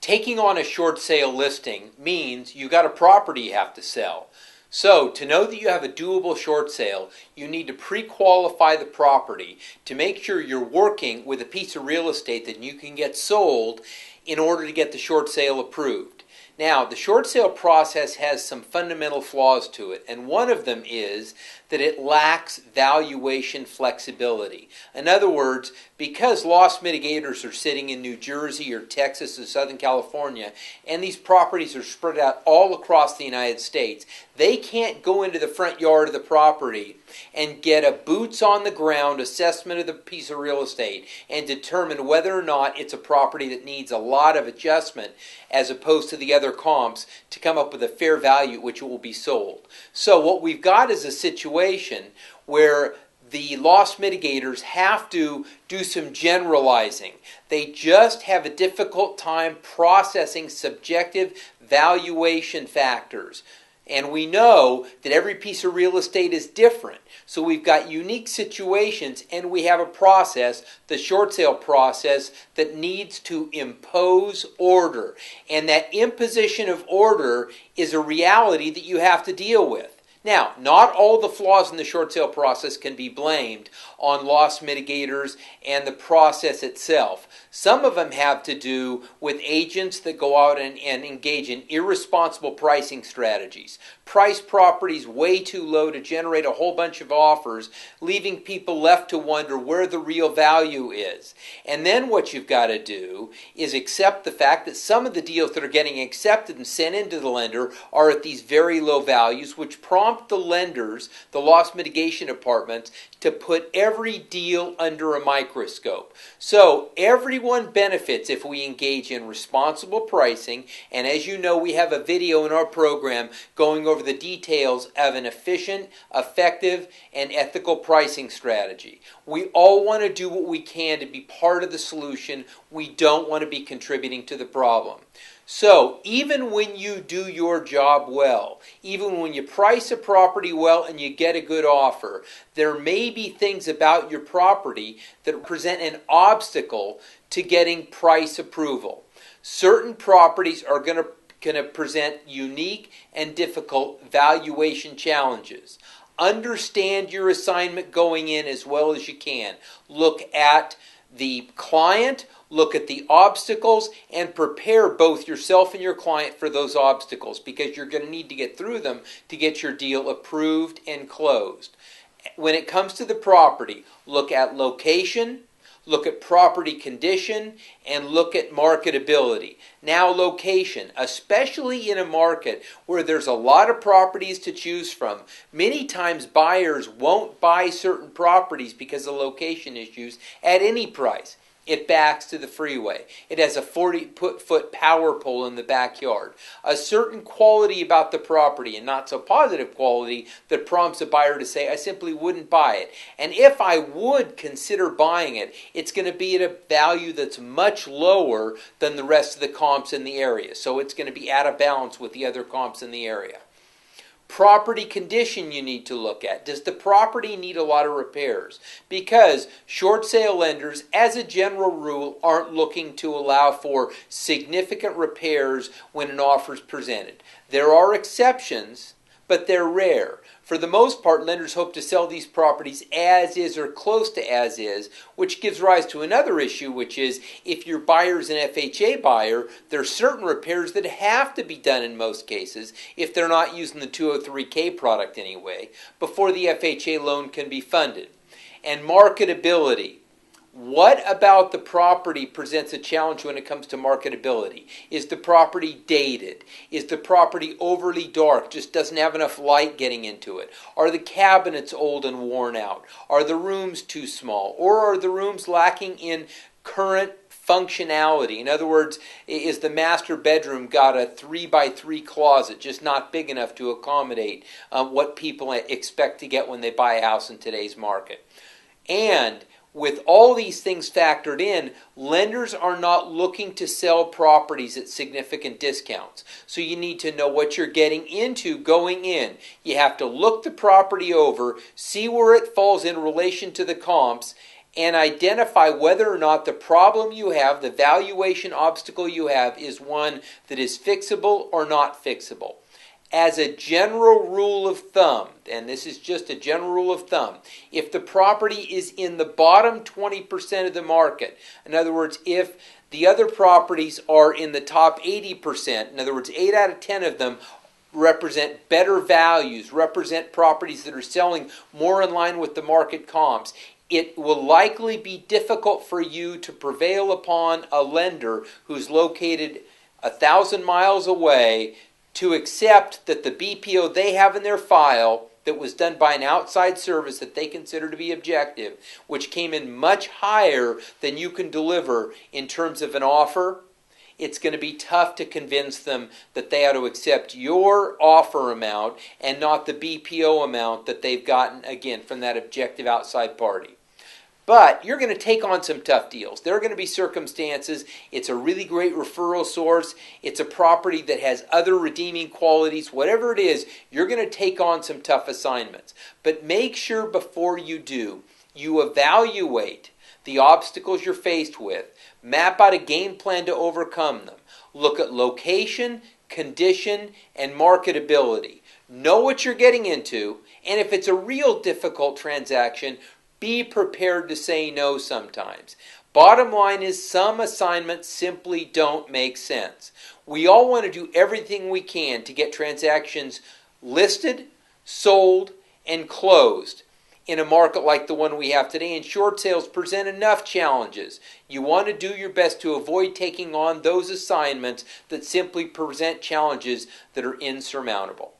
Taking on a short sale listing means you got a property you have to sell. So to know that you have a doable short sale, you need to pre-qualify the property to make sure you're working with a piece of real estate that you can get sold in order to get the short sale approved. Now, the short sale process has some fundamental flaws to it, and one of them is that it lacks valuation flexibility. In other words, because loss mitigators are sitting in New Jersey or Texas or Southern California, and these properties are spread out all across the United States, they can't go into the front yard of the property and get a boots on the ground assessment of the piece of real estate and determine whether or not it's a property that needs a lot of adjustment as opposed to the other comps to come up with a fair value at which it will be sold. So what we've got is a situation where the loss mitigators have to do some generalizing. They just have a difficult time processing subjective valuation factors. And we know that every piece of real estate is different. So we've got unique situations, and we have a process, the short sale process, that needs to impose order. And that imposition of order is a reality that you have to deal with. Now, not all the flaws in the short sale process can be blamed on loss mitigators and the process itself. Some of them have to do with agents that go out and engage in irresponsible pricing strategies. Price properties way too low to generate a whole bunch of offers, leaving people left to wonder where the real value is. And then what you've got to do is accept the fact that some of the deals that are getting accepted and sent into the lender are at these very low values, which prompt the lenders, the loss mitigation departments, to put every deal under a microscope. So everyone benefits if we engage in responsible pricing, and as you know, we have a video in our program going over the details of an efficient, effective, and ethical pricing strategy. We all want to do what we can to be part of the solution. We don't want to be contributing to the problem. So even when you do your job well, even when you price a property well and you get a good offer, there may be things about your property that present an obstacle to getting price approval. Certain properties are going to present unique and difficult valuation challenges. Understand your assignment going in as well as you can. Look at the client, look at the obstacles, and prepare both yourself and your client for those obstacles, because you're going to need to get through them to get your deal approved and closed. When it comes to the property, look at location, look at property condition, and look at marketability. Now, location, especially in a market where there's a lot of properties to choose from, many times buyers won't buy certain properties because of location issues at any price. It backs to the freeway. It has a 40-foot power pole in the backyard. A certain quality about the property, and not so positive quality, that prompts a buyer to say, I simply wouldn't buy it. And if I would consider buying it, it's going to be at a value that's much lower than the rest of the comps in the area. So it's going to be out of balance with the other comps in the area. Property condition you need to look at. Does the property need a lot of repairs? Because short sale lenders, as a general rule, aren't looking to allow for significant repairs when an offer is presented. There are exceptions, but they're rare. For the most part, lenders hope to sell these properties as is or close to as is, which gives rise to another issue, which is if your buyer is an FHA buyer, there are certain repairs that have to be done in most cases, if they're not using the 203K product anyway, before the FHA loan can be funded. And marketability. What about the property presents a challenge when it comes to marketability? Is the property dated? Is the property overly dark, just doesn't have enough light getting into it? Are the cabinets old and worn out? Are the rooms too small? Or are the rooms lacking in current functionality? In other words, is the master bedroom got a 3x3 closet, just not big enough to accommodate what people expect to get when they buy a house in today's market? And with all these things factored in, lenders are not looking to sell properties at significant discounts. So you need to know what you're getting into going in. You have to look the property over, see where it falls in relation to the comps, and identify whether or not the problem you have, the valuation obstacle you have, is one that is fixable or not fixable. As a general rule of thumb, and this is just a general rule of thumb, if the property is in the bottom 20% of the market, in other words, if the other properties are in the top 80%, in other words, 8 out of 10 of them represent better values, represent properties that are selling more in line with the market comps, it will likely be difficult for you to prevail upon a lender who's located 1,000 miles away to accept that the BPO they have in their file that was done by an outside service that they consider to be objective, which came in much higher than you can deliver in terms of an offer, it's going to be tough to convince them that they ought to accept your offer amount and not the BPO amount that they've gotten, again, from that objective outside party. But you're going to take on some tough deals. There are going to be circumstances. It's a really great referral source. It's a property that has other redeeming qualities. Whatever it is, you're going to take on some tough assignments. But make sure before you do, you evaluate the obstacles you're faced with. Map out a game plan to overcome them. Look at location, condition, and marketability. Know what you're getting into, and if it's a real difficult transaction, be prepared to say no sometimes. Bottom line is some assignments simply don't make sense. We all want to do everything we can to get transactions listed, sold, and closed in a market like the one we have today, and short sales present enough challenges. You want to do your best to avoid taking on those assignments that simply present challenges that are insurmountable.